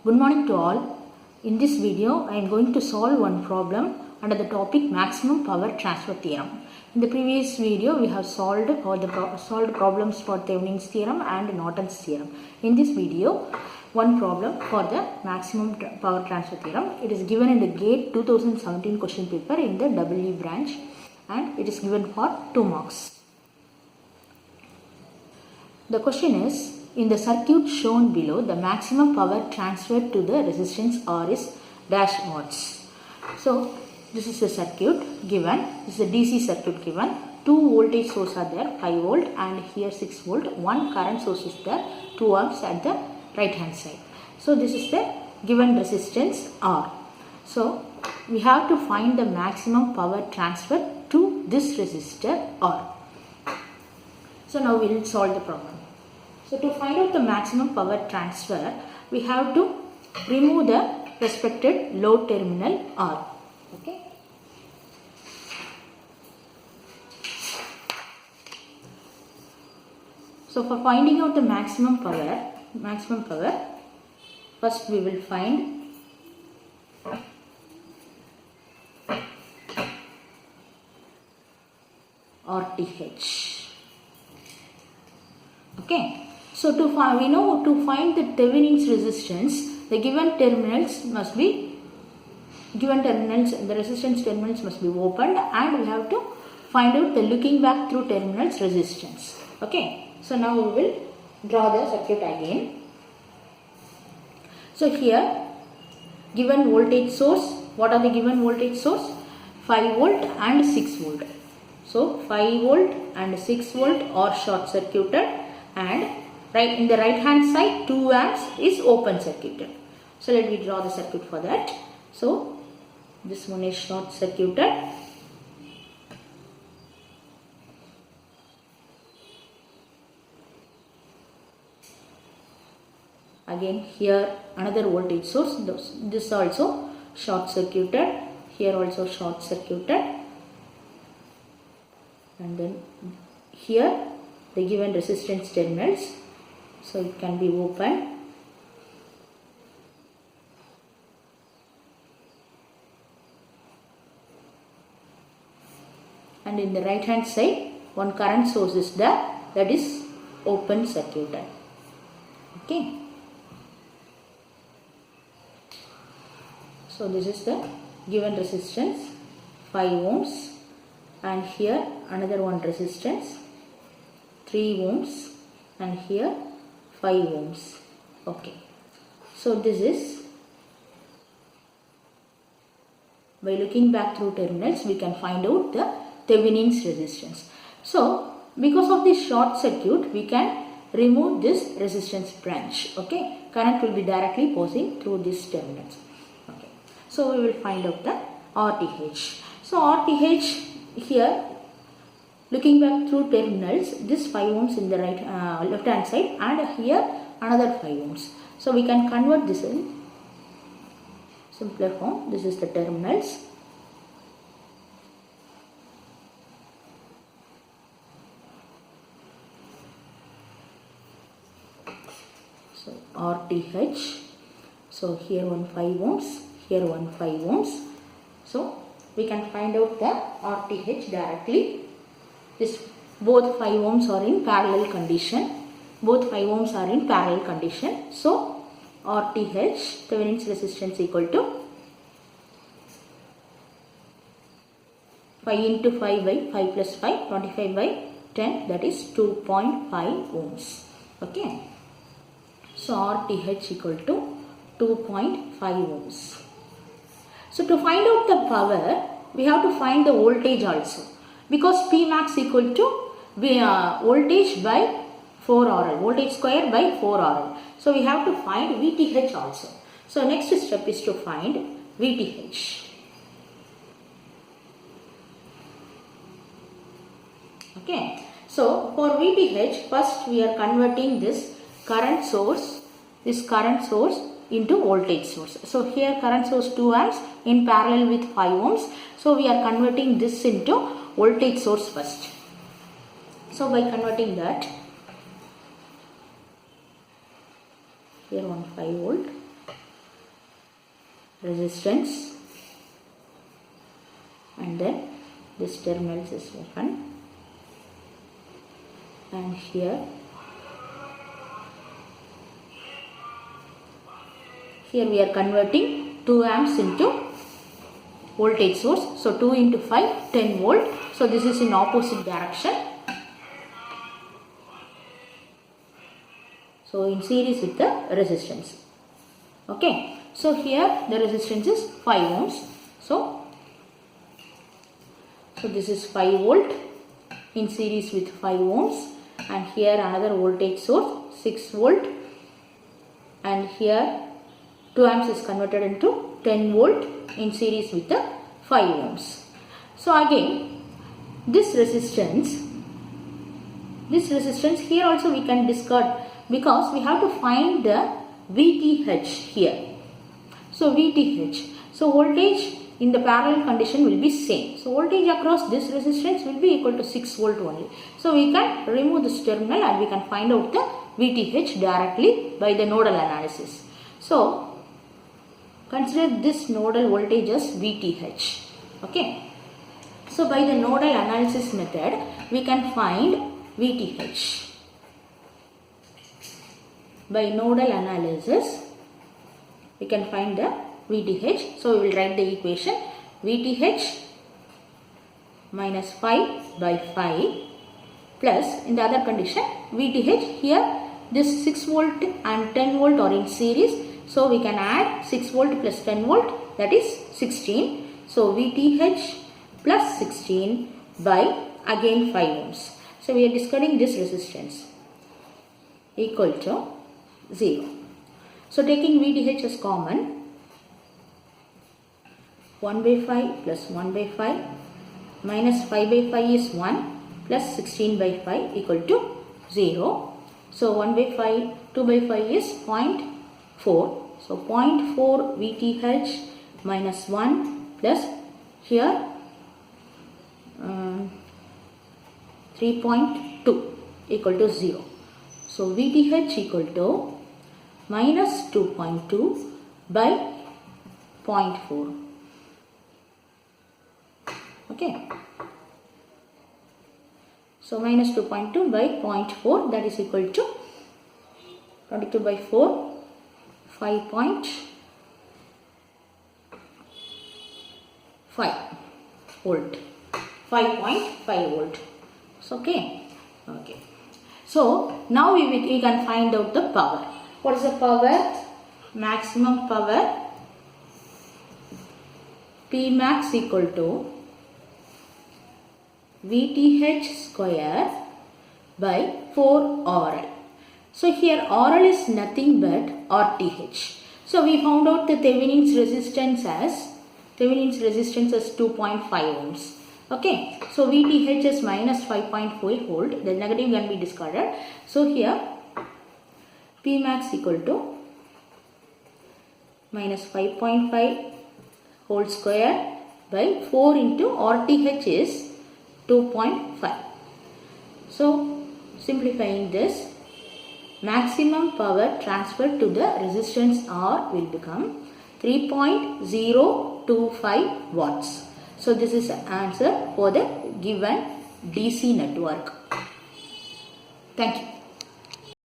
Good morning to all. In this video, I am going to solve one problem under the topic maximum power transfer theorem. In the previous video, we have solved problems for Thevenin's theorem and Norton's theorem. In this video, one problem for the maximum power transfer theorem. It is given in the GATE 2017 question paper in the WE branch, and it is given for 2 marks. The question is, in the circuit shown below, the maximum power transferred to the resistance R is dash watts. So, this is the circuit given. This is a DC circuit given. 2 voltage sources are there, 5 volt and here 6 volt. 1 current source is there, 2 amps at the right hand side. So, this is the given resistance R. So, we have to find the maximum power transfer to this resistor R. So, now we will solve the problem. So, to find out the maximum power transfer, we have to remove the respected load terminal R. Okay. So, for finding out the maximum power, first we will find RTH. Okay. So, we know to find the Thevenin's resistance, the given terminals must be the resistance terminals must be opened, and we have to find out the looking back through terminals resistance. Okay. So, now we will draw the circuit again. So, here given voltage source, what are the given voltage source? 5 volt and 6 volt. So, 5 volt and 6 volt are short circuited, and in the right hand side 2 amps is open circuited. So, let me draw the circuit for that. So, this one is short circuited. Again here another voltage source, this also short circuited, here also short circuited, and then here the given resistance terminals, so it can be open. And in the right hand side one current source is there, that is open circuited. Okay. So, this is the given resistance 5 ohms, and here another one resistance 3 ohms, and here 5 ohms. Okay. So, this is, by looking back through terminals we can find out the Thevenin's resistance. So, because of this short circuit we can remove this resistance branch. Okay. Current will be directly passing through these terminals. Okay. So, we will find out the RTH. So, RTH here, looking back through terminals, this 5 ohms in the left hand side, and here another 5 ohms. So, we can convert this in simpler form. This is the terminals. So, RTH. So, here one 5 ohms, here one 5 ohms. So, we can find out the RTH directly. This both 5 ohms are in parallel condition. Both 5 ohms are in parallel condition. So, RTH, Thevenin's resistance, equal to 5 into 5 by 5 plus 5, 25 by 10, that is 2.5 ohms. Okay. So, RTH equal to 2.5 ohms. So, to find out the power, we have to find the voltage also, because P max equal to voltage by 4 RL, voltage square by 4 RL. So, we have to find VTH also. So, next step is to find VTH. Okay. So, for VTH, first we are converting this current source into voltage source. So, here current source 2 amps in parallel with 5 ohms. So, we are converting this into voltage source first. So, by converting that, here 1 5 volt resistance, and then this terminals is open, and here we are converting 2 amps into voltage source. So 2 into 5, 10 volt. So this is in opposite direction. So in series with the resistance. Okay. So here the resistance is 5 ohms. So this is 5 volt in series with 5 ohms, and here another voltage source 6 volt, and here 2 amps is converted into 10 volt in series with the 5 ohms. So again this resistance here also we can discard, because we have to find the VTH here. So VTH, so voltage in the parallel condition will be same. So voltage across this resistance will be equal to 6 volt only. So we can remove this terminal and we can find out the VTH directly by the nodal analysis. So consider this nodal voltage as VTH. Okay. So by the nodal analysis method we can find VTH. By nodal analysis we can find the VTH. So we will write the equation VTH minus 5 by 5 plus, in the other condition, VTH, here this 6 volt and 10 volt are in series. So we can add 6 volt plus 10 volt, that is 16. So VTH plus 16 by again 5 ohms. So we are discarding this resistance equal to 0. So taking VTH as common, 1 by 5 plus 1 by 5 minus 5 by 5 is 1 plus 16 by 5 equal to 0. So 1 by 5, 2 by 5 is 0.4. So 0.4 VTH minus 1 plus here 3.2 equal to 0. So VTH equal to minus 2.2 by 0.4. Okay. So minus 2.2 by 0.4, that is equal to 22 by 4, 5.5 volt. 5.5 volt. So, okay. So now we can find out the power. What is the power? Maximum power P max equal to VTH square by 4 RL. So here RL is nothing but RTH. So we found out the Thevenin's resistance as 2.5 ohms. Okay. So VTH is minus 5.4 volt. The negative can be discarded. So here P max equal to minus 5.5 whole square by 4 into RTH is 2.5. So simplifying this, maximum power transferred to the resistance R will become 3.025 watts. So this is the answer for the given DC network. Thank you.